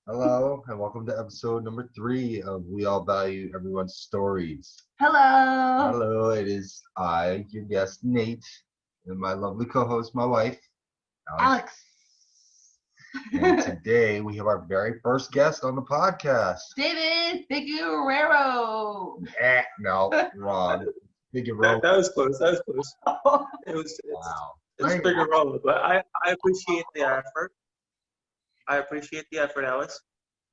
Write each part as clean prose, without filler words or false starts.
Hello, and welcome to episode number 3 of We All Value Everyone's Stories. Hello. Hello, it is I, your guest, Nate, and my lovely co-host, my wife, Alex. Alex. And today we have our very first guest on the podcast. David Figueroa. No, wrong. Figueroa. That was close. That was close. Wow. It's bigger role, but I appreciate the effort. I appreciate the effort, Alice.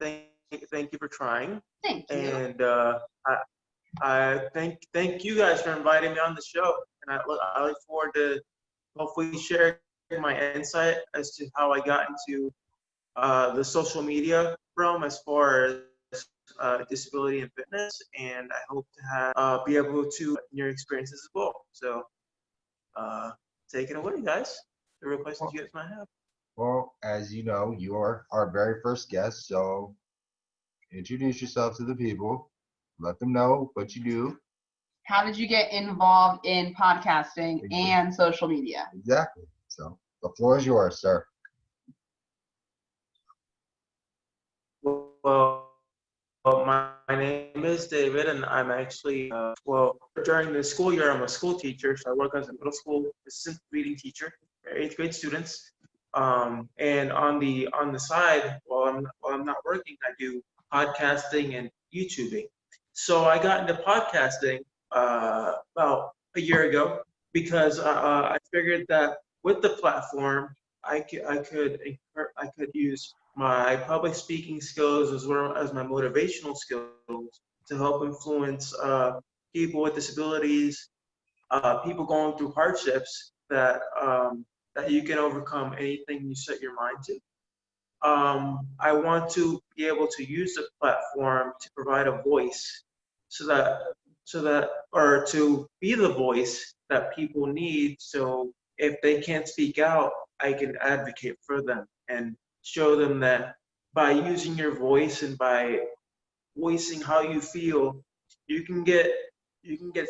Thank you for trying. Thank you. And I thank you guys for inviting me on the show. And I look forward to hopefully sharing my insight as to how I got into the social media realm as far as disability and fitness. And I hope to be able to your experiences as well. So take it away, guys. The real questions you guys might have. Well, as you know, you are our very first guest, so introduce yourself to the people. Let them know what you do. How did you get involved in podcasting and social media? Exactly. So the floor is yours, sir. Well, my name is David, and I'm actually, during the school year, I'm a school teacher, so I work as a middle school assistant reading teacher for 8th grade students. And on the side, while I'm not working, I do podcasting and YouTubing. So I got into podcasting about a year ago because I figured that with the platform, I could use my public speaking skills as well as my motivational skills to help influence people with disabilities, people going through hardships that you can overcome anything you set your mind to. I want to be able to use the platform to provide a voice or to be the voice that people need. So if they can't speak out, I can advocate for them and show them that by using your voice and by voicing how you feel, you can get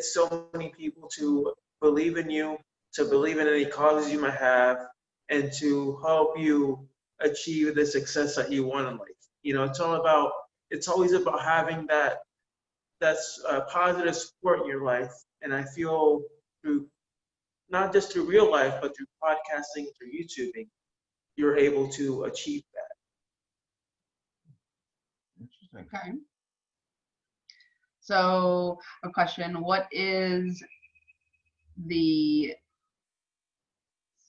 so many people to believe in you, to believe in any causes you might have, and to help you achieve the success that you want in life. You know, it's always about having that's positive support in your life. And I feel through not just through real life, but through podcasting, through YouTubing, you're able to achieve that. Interesting. Okay. So, a question: what is the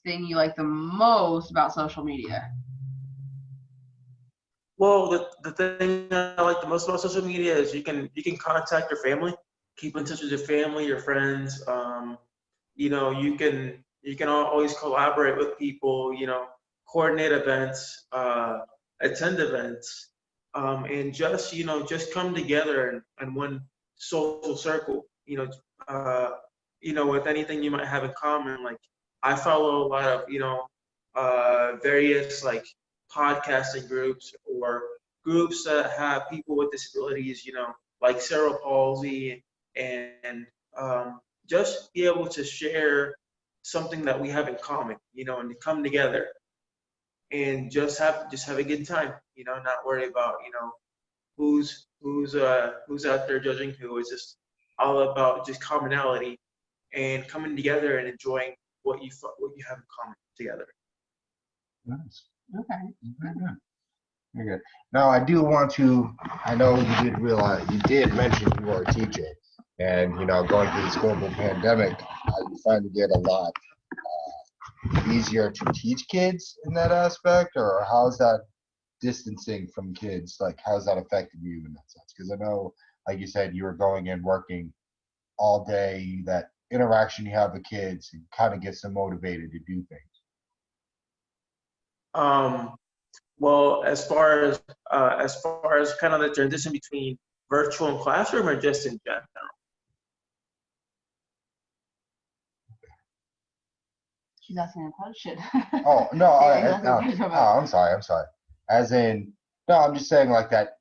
thing you like the most about social media? Well, the thing I like the most about social media is you can contact your family, keep in touch with your family, your friends. You know, you can always collaborate with people. You know, coordinate events, attend events, and just come together in one social circle. With anything you might have in common. Like I follow a lot of various like podcasting groups or groups that have people with disabilities, like cerebral palsy, and just be able to share something that we have in common, and to come together and just have a good time, not worry about, who's out there judging who. It's just all about just commonality and coming together and enjoying what you have in common together. Nice. Okay. Very good. Very good. Now, I do want to, I know you did mention you are a teacher. And, going through this global pandemic, you find to get a lot easier to teach kids in that aspect? Or how's that distancing from kids? Like, how's that affected you in that sense? Because I know, like you said, you were going and working all day, that interaction you have with kids, it kind of gets them motivated to do things. Well, as far as kind of the transition between virtual and classroom, or just in general? She's asking a question. Oh no! I'm sorry. As in, no, I'm just saying like that.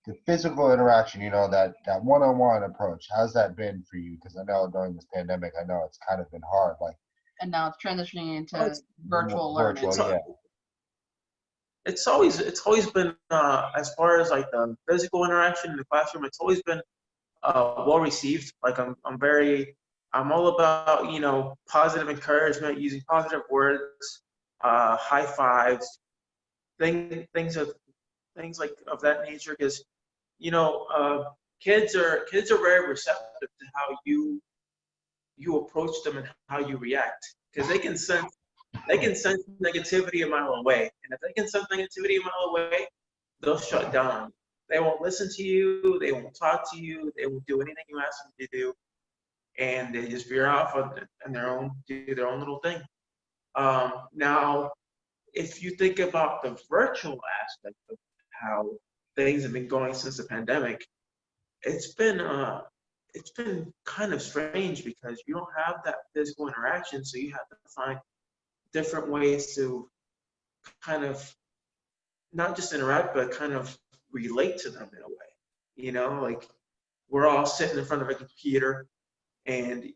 The physical interaction, that one-on-one approach. How's that been for you? Because I know during this pandemic, I know it's kind of been hard. Like, and now it's transitioning into virtual learning. Virtual, yeah. it's always been as far as like the physical interaction in the classroom, it's always been well received. Like I'm all about, positive encouragement, using positive words, high fives, things like of that nature, because kids are very receptive to how you approach them and how you react, because they can sense negativity a mile away, and if they can sense negativity a mile away, they'll shut down. They won't listen to you. They won't talk to you. They won't do anything you ask them to do, and they just veer off on their own, do their own little thing. Now, if you think about the virtual aspect of how things have been going since the pandemic, it's been kind of strange because you don't have that physical interaction, so you have to find different ways to kind of not just interact, but kind of relate to them in a way. Like we're all sitting in front of a computer, and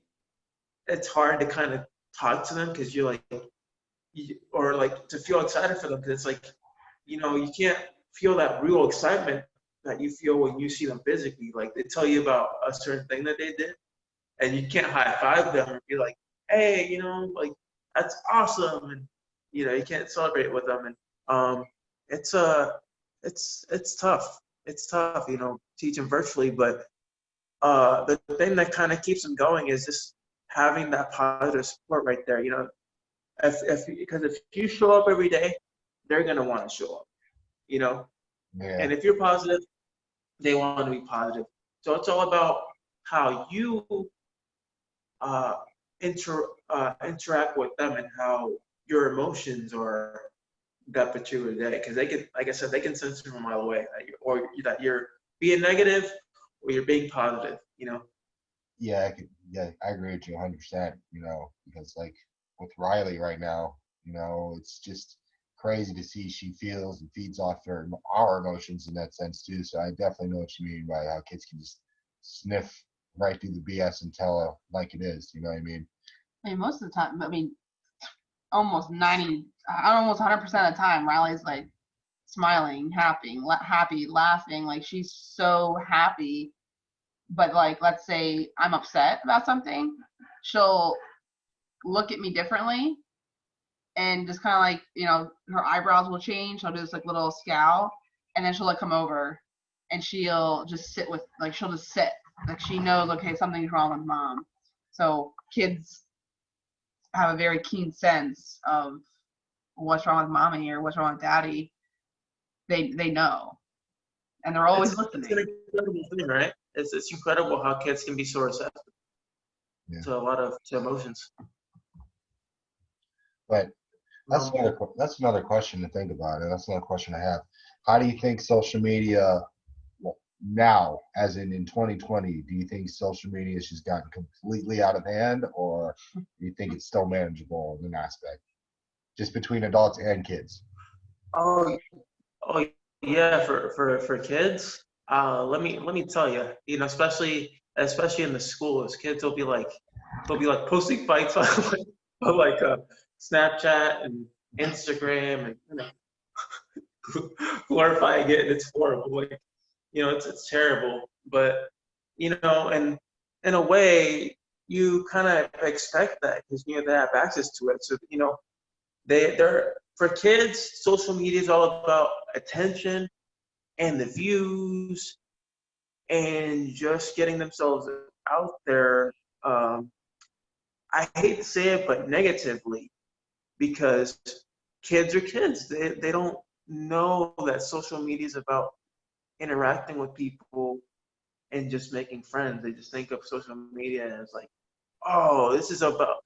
it's hard to kind of talk to them because you're like, or like to feel excited for them, because it's like, you can't feel that real excitement that you feel when you see them physically. Like they tell you about a certain thing that they did, and you can't high five them and be like, hey, like that's awesome, and you can't celebrate with them, and it's it's tough. It's tough, teaching virtually, but the thing that kind of keeps them going is just having that positive support right there. Because if you show up every day, they're gonna want to show up. Yeah. And if you're positive, they want to be positive. So it's all about how you interact with them and how your emotions are that particular day. Because they can, like I said, they can sense from a mile away that you're being negative or you're being positive. Yeah, I agree with you 100%, because like with Riley right now, it's just crazy to see she feels and feeds off our emotions in that sense too. So I definitely know what you mean by how kids can just sniff right through the BS and tell like it is. You know what I mean? I mean, most of the time, almost 100% of the time, Riley's like smiling, happy, laughing. Like she's so happy. But like, let's say I'm upset about something, she'll look at me differently and just kind of like, her eyebrows will change. She'll do this like little scowl, and then she'll like come over and she'll just sit she'll just sit. Like she knows, okay, something's wrong with mom. So kids have a very keen sense of what's wrong with mommy or what's wrong with daddy. They know, and they're always listening. It's an incredible thing, right? It's incredible how kids can be so receptive to a lot of emotions. But that's another question to think about, and that's another question I have. How do you think social media now, as in 2020, do you think social media has just gotten completely out of hand, or do you think it's still manageable in an aspect, just between adults and kids? Oh yeah, for kids. Let me tell you, especially in the schools, kids will be like posting fights on like Snapchat and Instagram and glorifying it, and it's horrible. Like, it's terrible. But and in a way, you kind of expect that because they have access to it. So they're for kids, social media is all about attention and the views and just getting themselves out there. I hate to say it, but negatively, because kids are kids. They don't know that social media is about interacting with people and just making friends. They just think of social media as like, oh, this is about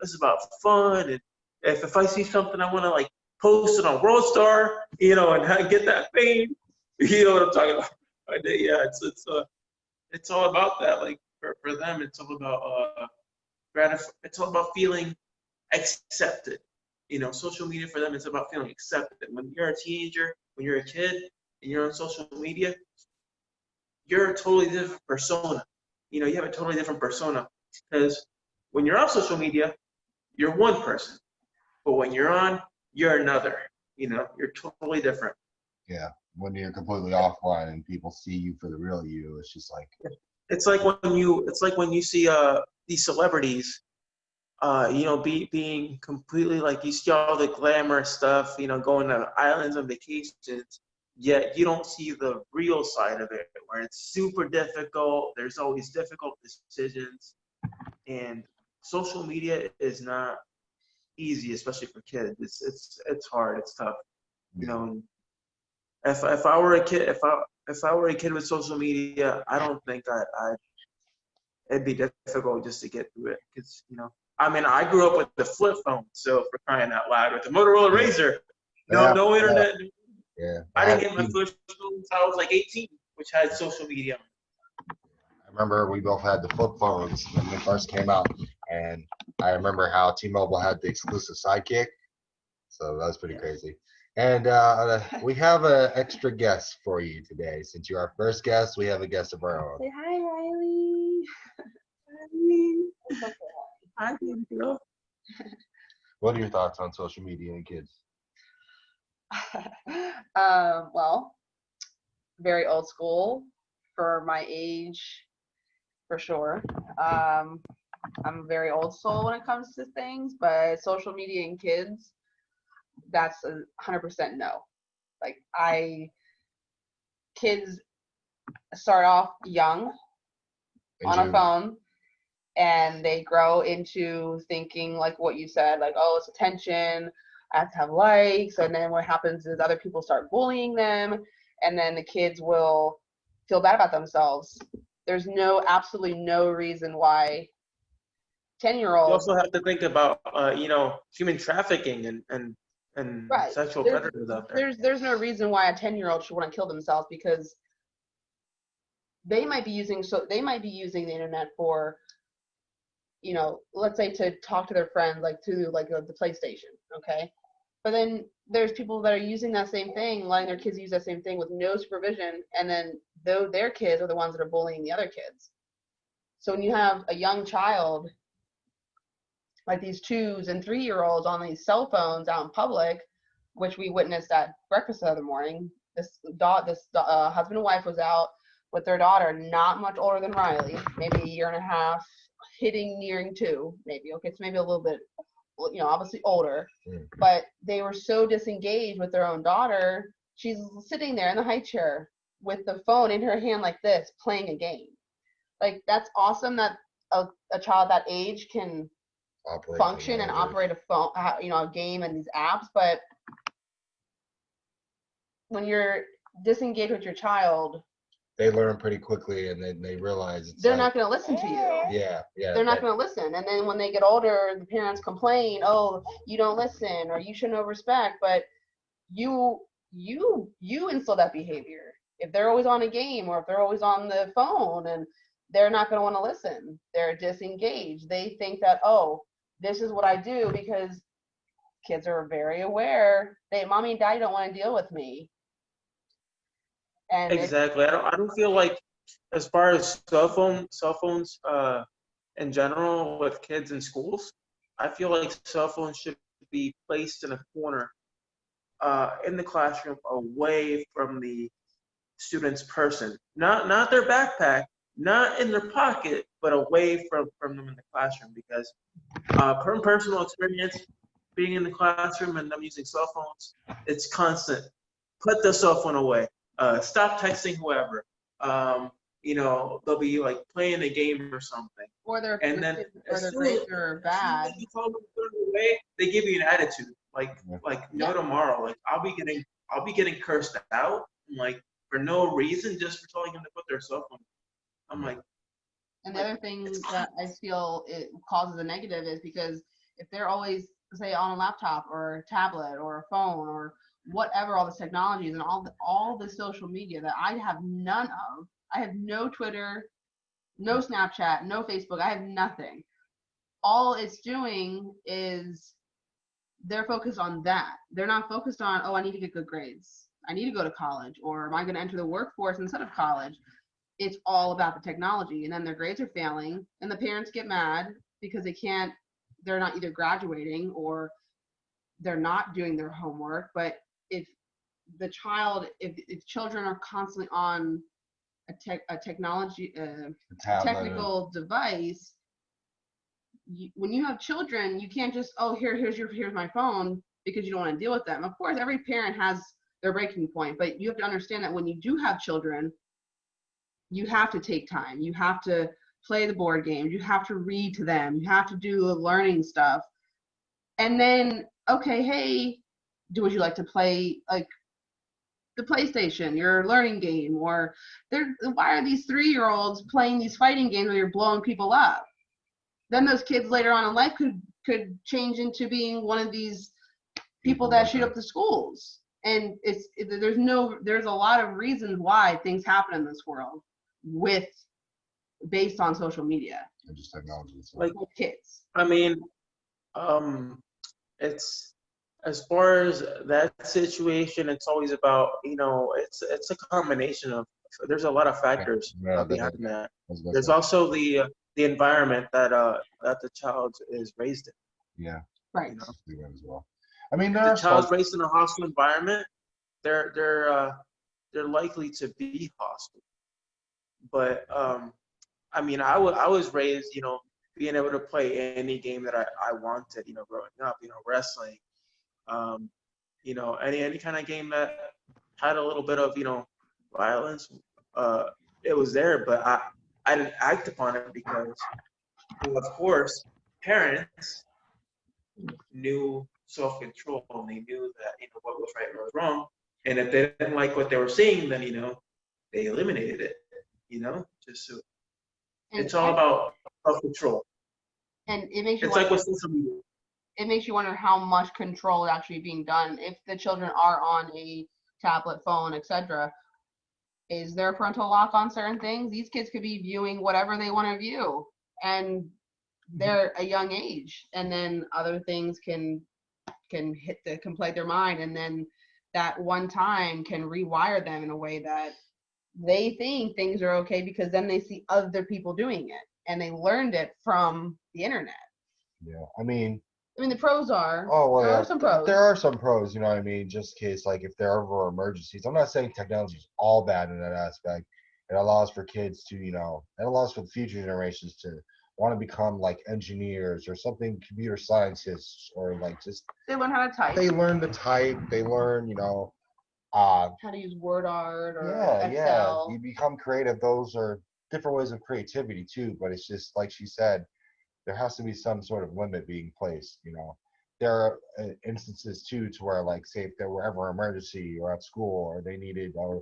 fun, and if I see something I want to like post it on World Star, and get that fame. You know what I'm talking about? Yeah, it's all about that. Like for them, it's all about it's all about feeling accepted. Social media for them is about feeling accepted. When you're a teenager, when you're a kid, and you're on social media, you're a totally different persona. You have a totally different persona, because when you're on social media, you're one person, but when you're on, you're another. You're totally different. Yeah, when you're completely offline and people see you for the real you, it's just like, It's like when you see these celebrities, being completely like you see all the glamour stuff, going to islands on vacations, yet you don't see the real side of it, where it's super difficult. There's always difficult decisions, and social media is not easy, especially for kids. It's hard. It's tough. You know, if I were a kid, if I were a kid with social media, I don't think I it'd be difficult just to get through it because I mean I grew up with the flip phone, so for crying out loud, with the Motorola yeah, Razor, yeah, no yeah, internet. yeah. I didn't get my first phone until I was like 18, which had social media. I remember we both had the flip phones when they first came out, and I remember how T-Mobile had the exclusive Sidekick, so that was pretty crazy. And we have an extra guest for you today. Since you're our first guest, we have a guest of our own. Say hi, Riley. Hi, girl. What are your thoughts on social media and kids? Well, very old school for my age, for sure. I'm very old soul when it comes to things, but social media and kids, that's 100% no. Like kids start off young on a phone, and they grow into thinking like what you said, like, oh, it's attention, I have to have likes, and then what happens is other people start bullying them, and then the kids will feel bad about themselves. There's absolutely no reason why 10-year-olds. You also have to think about human trafficking and Right. sexual predators out there. There's no reason why a 10-year-old should want to kill themselves, because they might be using the internet for, let's say to talk to their friends, like to like the PlayStation, okay? But then there's people that are using that same thing, letting their kids use that same thing with no supervision, and then their kids are the ones that are bullying the other kids. So when you have a young child, like these 2 and 3-year-olds on these cell phones out in public, which we witnessed at breakfast the other morning, this husband and wife was out with their daughter, not much older than Riley, maybe a year and a half, nearing 2, maybe. Okay, so maybe a little bit, obviously older, but they were so disengaged with their own daughter. She's sitting there in the high chair with the phone in her hand like this, playing a game. Like, that's awesome that a child that age can function and operate a phone, a game and these apps, but when you're disengaged with your child, they learn pretty quickly, and then they realize they're not going to listen to you. Yeah. They're not going to listen. And then when they get older, the parents complain, oh, you don't listen, or you show no respect. But you instill that behavior. If they're always on a game, or if they're always on the phone, and they're not going to want to listen. They're disengaged. They think that, oh, this is what I do, because kids are very aware. Mommy and daddy don't want to deal with me. And exactly. I don't feel like, as far as cell phones in general with kids in schools, I feel like cell phones should be placed in a corner in the classroom, away from the student's person. Not their backpack, not in their pocket, but away from them in the classroom, because from personal experience, being in the classroom and them using cell phones, it's constant. Put the cell phone away. Stop texting whoever. They'll be like playing a game or something. Or their grades are bad. You tell them to put it away, they give you an attitude. No tomorrow. Like I'll be getting cursed out, like for no reason, just for telling them to put their cell phone. I'm like. And the other thing that I feel it causes a negative is because if they're always, say, on a laptop or a tablet or a phone or whatever, all this technologies and all the social media that I have none of. I have no Twitter, no Snapchat, no Facebook. I have nothing. All it's doing is they're focused on that. They're not focused on, oh, I need to get good grades. I need to go to college, or am I going to enter the workforce instead of college? It's all about the technology, and then their grades are failing, and the parents get mad because they're not either graduating or they're not doing their homework. But if the child, if children are constantly on a technology, technical device, when you have children, you can't just, oh, here's my phone, because you don't want to deal with them. Of course, every parent has their breaking point, but you have to understand that when you do have children, you have to take time. You have to play the board games. You have to read to them. You have to do the learning stuff. And then, okay, hey, would you like to play like the PlayStation, your learning game? Or why are these 3-year-olds playing these fighting games where you're blowing people up? Then those kids later on in life could change into being one of these people that shoot up the schools. And there's a lot of reasons why things happen in this world based on social media. And just technology. Like with kids. I mean, it's as far as that situation, it's always about, it's a combination of, there's a lot of factors behind that. There's also the environment that the child is raised in. Yeah. Right. As well. I mean, if the child's raised in a hostile environment, they're likely to be hostile. But I mean, I was raised, being able to play any game that I wanted, growing up, wrestling, any kind of game that had a little bit of, violence, it was there, but I didn't act upon it because, of course, parents knew self-control, and they knew that, what was right and what was wrong. And if they didn't like what they were seeing, then, they eliminated it, just so. It's all about self-control. And it makes you it's like with social media. It makes you wonder how much control is actually being done. If the children are on a tablet, phone, etc., is there a parental lock on certain things? These kids could be viewing whatever they want to view, and they're a young age, and then other things can play their mind, and then that one time can rewire them in a way that they think things are okay, because then they see other people doing it, and they learned it from the internet. Yeah, I mean, the pros are. Oh, well, there yeah. are some pros. There are some pros, you know what I mean? Just in case, like, if there are ever emergencies. I'm not saying technology is all bad in that aspect. It allows for kids to, it allows for the future generations to want to become, like, engineers or something, computer scientists, or, like, just. They learn how to type. They learn to type. They learn, how to use word art or Excel. Yeah. You become creative. Those are different ways of creativity, too. But it's just, like she said, there has to be some sort of limit being placed, There are instances, too, to where, like, say, if there were ever an emergency or at school, or they needed, or,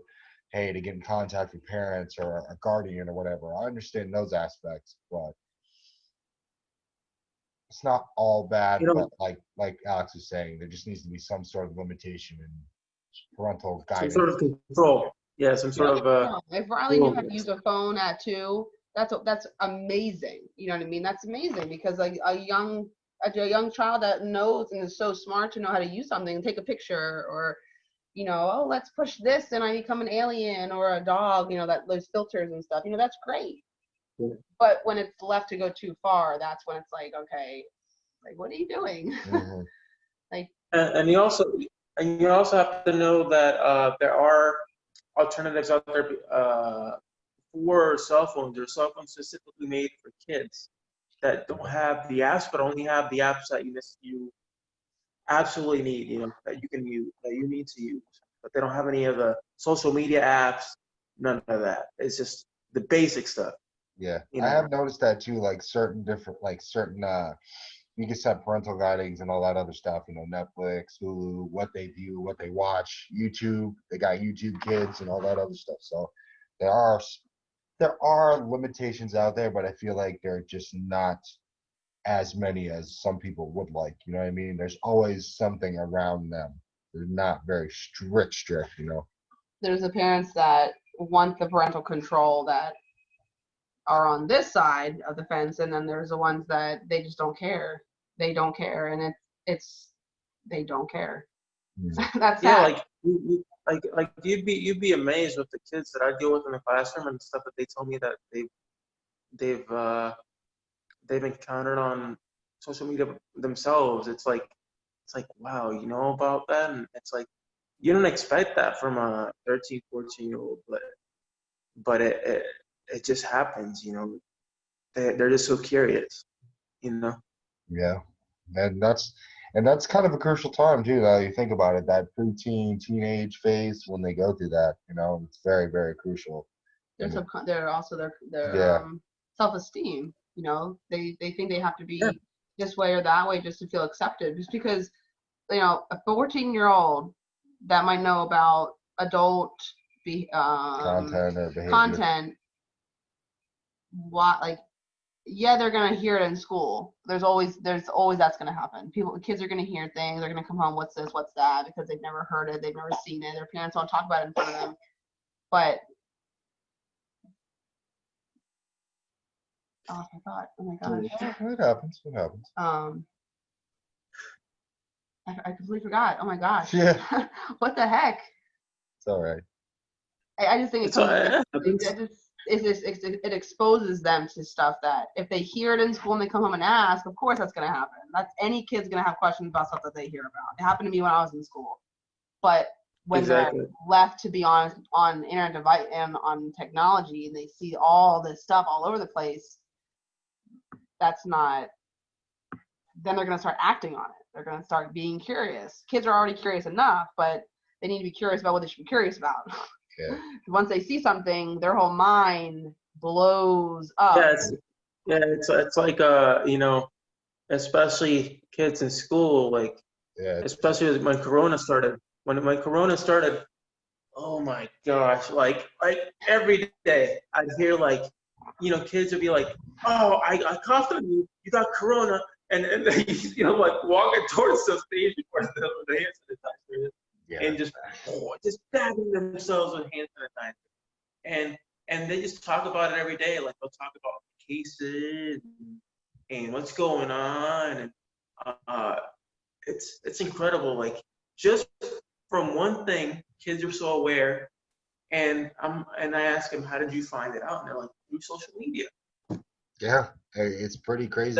hey, to get in contact with parents or a guardian or whatever. I understand those aspects, but it's not all bad. But like Alex was saying, there just needs to be some sort of limitation and parental guidance. Some sort of control. Yeah, some sort of. If Riley knew how to use a phone at 2, that's amazing. You know what I mean? That's amazing, because like a young child that knows and is so smart to know how to use something, take a picture, or oh, let's push this and I become an alien or a dog, that those filters and stuff, that's great. Yeah. But when it's left to go too far, that's when it's like, okay, like, what are you doing? Mm-hmm. Like, and you also have to know that there are alternatives out there for cell phones. There are cell phones specifically made for kids that don't have the apps, but only have the apps that you absolutely need, that you can use, that you need to use. But they don't have any of the social media apps, none of that. It's just the basic stuff. Yeah, I have noticed that too. Like certain you can set parental guidings and all that other stuff. Netflix, Hulu, what they view, what they watch, YouTube. They got YouTube Kids and all that other stuff. So there are limitations out there, but I feel like they're just not as many as some people would like. You know what I mean? There's always something around them. They're not very strict. There's the parents that want the parental control that are on this side of the fence, and then there's the ones that they just don't care. They don't care, and they don't care. Mm-hmm. That's sad. Like you'd be amazed with the kids that I deal with in the classroom and stuff that they tell me that they've encountered on social media themselves. It's like wow, you know about that, and it's like you don't expect that from a 13, 14-year-old, but it just happens, you know. They're just so curious, you know. Yeah, and that's kind of a crucial time too. Now you think about it, that preteen, teenage phase when they go through that, you know, it's very, very crucial. They're also their Yeah, self-esteem. You know, they think they have to Yeah, be this way or that way just to feel accepted. Just because, you know, a 14-year-old that might know about adult be content or behavior. content, what like yeah, they're gonna hear it in school. There's always that's gonna happen. Kids are gonna hear things. They're gonna come home, what's this, what's that, because they've never heard it, they've never seen it. Their parents don't talk about it in front of them. But oh, I forgot. Oh my gosh. It happens. It happens. I completely forgot. Oh my gosh. Yeah, What the heck? it's all right. I just think it's it exposes them to stuff that if they hear it in school and they come home and ask, of course that's gonna happen. That's any kid's gonna have questions about stuff that they hear about. It happened to me when I was in school. But when exactly. they're left to be on internet device and on technology and they see all this stuff all over the place, that's not, then they're gonna start acting on it. They're gonna start being curious. Kids are already curious enough, but they need to be curious about what they should be curious about. Yeah. Once they see something, their whole mind blows up. It's like you know, especially kids in school, like Yeah. especially when Corona started. When Corona started, oh my gosh, like every day I'd hear like, you know, kids would be like, oh, I coughed on you, you got Corona, and they, you know, like walking towards the stage before the hand sanitizer, Yeah. and just dabbing themselves with hand sanitizer, and they just talk about it every day. Like they'll talk about cases and what's going on, and it's incredible. Like just from one thing, kids are so aware. And I ask them, how did you find it out? And they're like, through social media. Yeah. Hey, it's pretty crazy.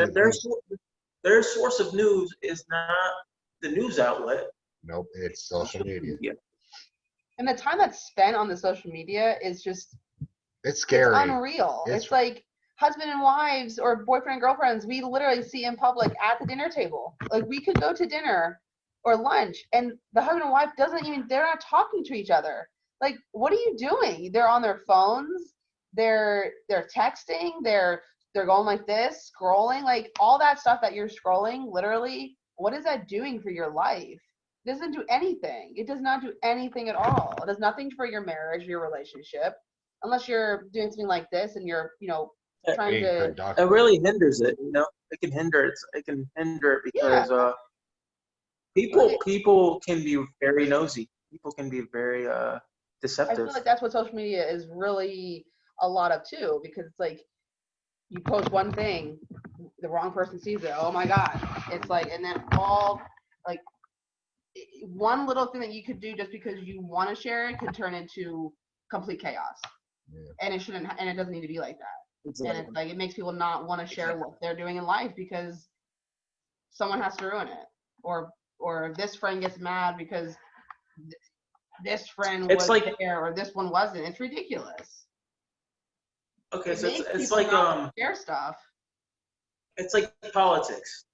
Their source of news is not the news outlet. Nope, it's social media. And the time that's spent on the social media is just, it's scary. It's unreal. It's like husband and wives or boyfriend and girlfriends we literally see in public at the dinner table. Like we could go to dinner or lunch and the husband and wife they're not talking to each other. Like, what are you doing? They're on their phones, they're texting, they're going like this, scrolling, like all that stuff that you're scrolling, literally, what is that doing for your life? It doesn't do anything. It does not do anything at all. It does nothing for your marriage, your relationship, unless you're doing something like this and you're, you know, trying to. It really hinders it, you know. It can hinder it. It can hinder it because people can be very nosy. People can be very deceptive. I feel like that's what social media is really a lot of too, because it's like you post one thing, the wrong person sees it. Oh my God. It's like, and then all like one little thing that you could do just because you want to share it could turn into complete chaos. Yeah. And it shouldn't, and it doesn't need to be like that. Exactly. And it's like, it makes people not want to share what they're doing in life because someone has to ruin it. Or this friend gets mad because this friend was there or this one wasn't. It's ridiculous. Okay, so it's like share stuff. It's like politics.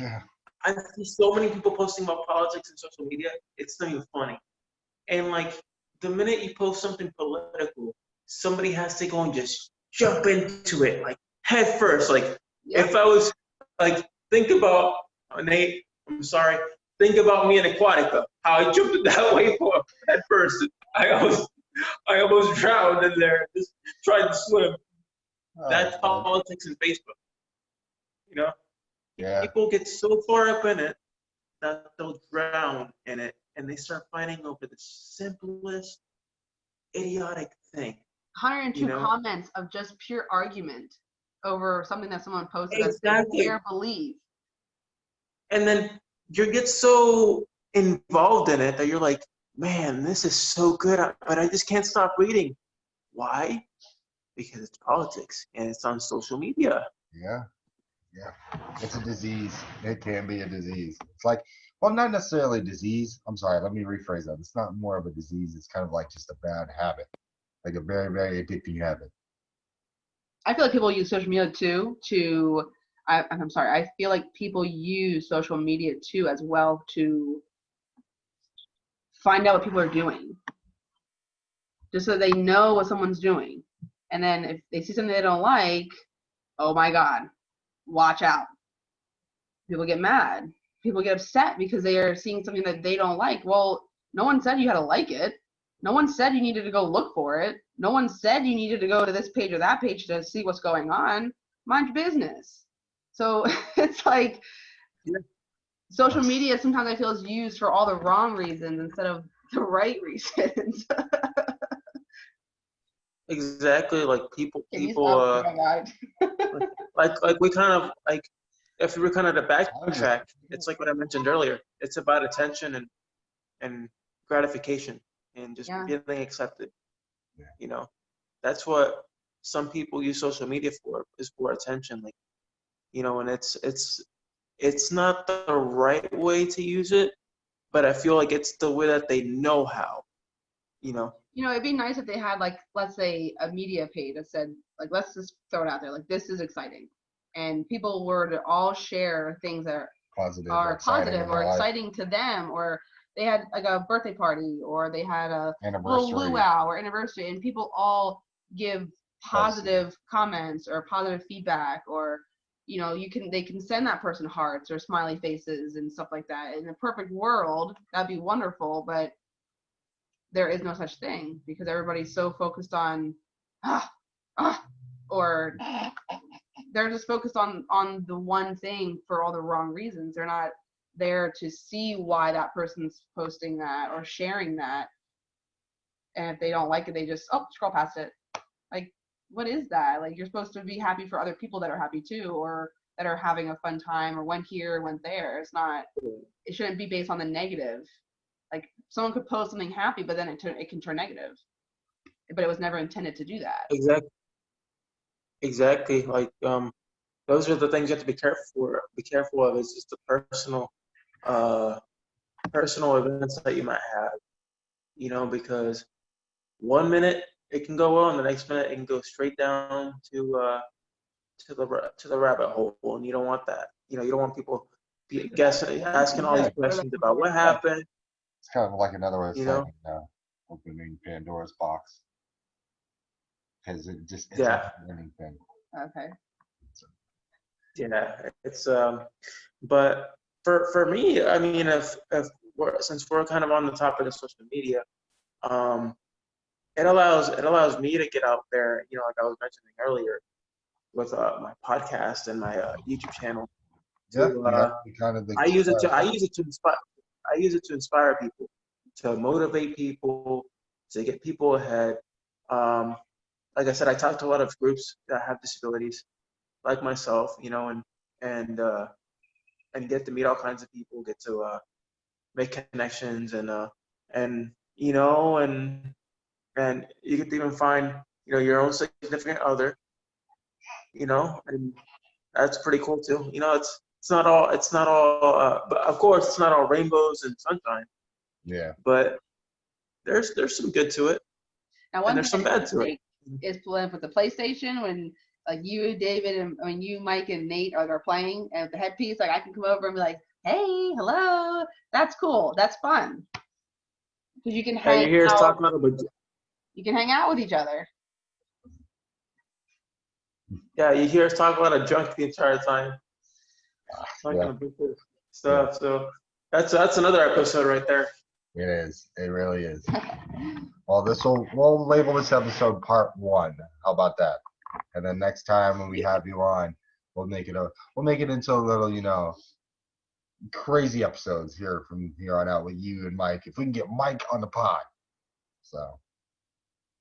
Yeah. I see so many people posting about politics on social media. It's not even funny. And like the minute you post something political, somebody has to go and just jump into it like head first. Like if I was like, think about Nate. I'm sorry. Think about me in Aquatica. How I jumped in that way for head first. I almost drowned in there. Just tried to swim. That's politics and Facebook. You know? Yeah. People get so far up in it that they'll drown in it and they start fighting over the simplest, idiotic thing. 102 comments of just pure argument over something that someone posted that they dare believe. And then you get so involved in it that you're like, man, this is so good, but I just can't stop reading. Why? Because it's politics and it's on social media. Yeah. Yeah. It's a disease. It can be a disease. It's like well, not necessarily a disease. I'm sorry, let me rephrase that. It's not more of a disease. It's kind of like just a bad habit, like a very, very addicting habit. I feel like people use social media too I'm sorry, I feel like people use social media too as well to find out what people are doing, just so they know what someone's doing. And then if they see something they don't like, oh my God, watch out. People get mad. People get upset because they are seeing something that they don't like. Well, no one said you had to like it. No one said you needed to go look for it. No one said you needed to go to this page or that page to see what's going on. Mind your business. So it's like social media sometimes I feel is used for all the wrong reasons instead of the right reasons. Exactly. Like Can you people, stop? Oh my God. like we kind of like, if we were kind of to I was just, backtrack, it's like what I mentioned earlier. It's about attention and gratification and just Yeah. feeling accepted. Yeah. You know, that's what some people use social media for, is for attention. Like, you know, and it's not the right way to use it, but I feel like it's the way that they know how. You know. You know, it'd be nice if they had, like, let's say a media page that said, like, let's just throw it out there, like, this is exciting. And people were to all share things that positive, are exciting positive in or my life. exciting to them, or they had like a birthday party, or they had a little Anniversary. luau or anniversary, and people all give positive comments or positive feedback, or you know, they can send that person hearts or smiley faces and stuff like that. In a perfect world, that'd be wonderful, but there is no such thing because everybody's so focused on or they're just focused on the one thing for all the wrong reasons. They're not there to see why that person's posting that or sharing that. And if they don't like it, they just scroll past it. Like, what is that? Like, you're supposed to be happy for other people that are happy too, or that are having a fun time, or went here, went there. It's not. It shouldn't be based on the negative. Like, someone could post something happy, but then it can turn negative. But it was never intended to do that. Exactly. Like those are the things you have to be careful of. Is just the personal events that you might have, you know, because one minute it can go well, and the next minute it can go straight down to the rabbit hole, and you don't want that. You know, you don't want people guessing, asking all these questions about what happened. It's kind of like another way of You saying know? Opening Pandora's box, because it's Yeah. anything. Okay. Yeah, it's but for me, I mean, since we're kind of on the topic of social media, it allows me to get out there, you know, like I was mentioning earlier, with my podcast and my YouTube channel. I use it to inspire people, to motivate people, to get people ahead. Like I said, I talk to a lot of groups that have disabilities, like myself, you know, and get to meet all kinds of people, get to make connections, and you know, and you get to even find, you know, your own significant other, you know, and that's pretty cool too. You know, it's not all but of course it's not all rainbows and sunshine. Yeah. But there's some good to it. Now, and there's some bad to it. Is playing with the PlayStation when like you, David, and I mean you, Mike, and Nate are playing, and with the headpiece, like I can come over and be like, "Hey, hello." That's cool. That's fun because you can hang out. You can hang out with each other. Yeah, you hear us talk a lot of junk the entire time. Stuff. So that's another episode right there. It is. It really is. Well, we'll label this episode part 1. How about that? And then next time when we have you on, we'll make it into a little, you know, crazy episodes here from here on out with you and Mike. If we can get Mike on the pod. So.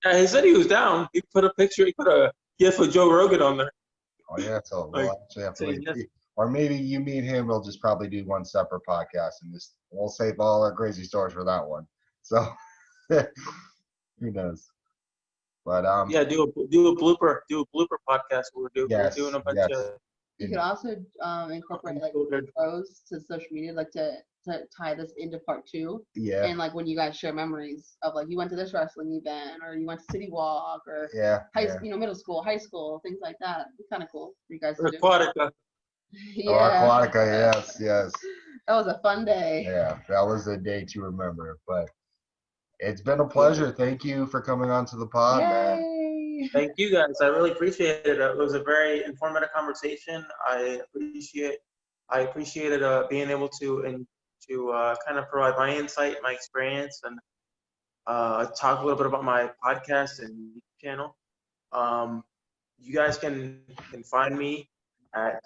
Yeah, he said he was down. He put a GIF of Joe Rogan on there. Oh yeah, so we'll actually have to or maybe you, me, and him will just probably do one separate podcast, and we'll save all our crazy stories for that one. So who knows? But yeah, do a blooper podcast. We're doing a bunch of You could also incorporate like Good. pros to social media, like to tie this into part two. Yeah. And like when you guys share memories of like you went to this wrestling event or you went to City Walk or Yeah. middle school, high school, things like that. It'd be kind of cool for you guys to Or do. Aquatica. Oh, Aquatica, yes, yes. That was a fun day. Yeah, that was a day to remember. But it's been a pleasure. Thank you for coming on to the pod, man. Yay! Thank you guys. I really appreciate it. It was a very informative conversation. I appreciated being able to kind of provide my insight, my experience, and talk a little bit about my podcast and YouTube channel. You guys can find me at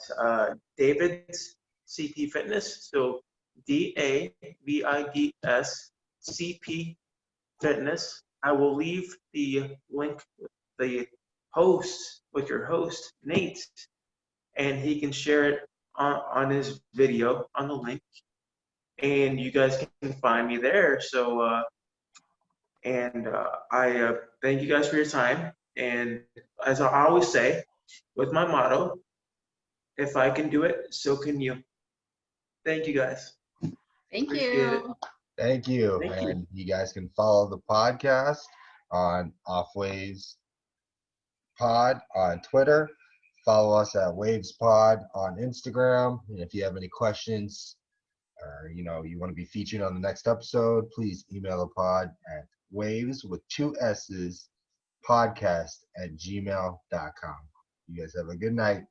David's CP Fitness. So D.A.V.I.D.S. CP Fitness. I will leave the link with the host, with your host, Nate, and he can share it on his video on the link. And you guys can find me there. So, I thank you guys for your time. And as I always say, with my motto, if I can do it, so can you. Thank you guys. Thank Appreciate you. it. Thank you. Thank you. And you guys can follow the podcast on W.A.V.E.S Pod on Twitter. Follow us at W.A.V.E.S Pod on Instagram. And if you have any questions or you want to be featured on the next episode, please email the pod at waves with 2 S's podcast@gmail.com. You guys have a good night.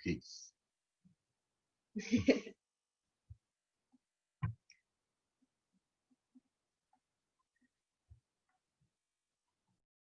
Peace.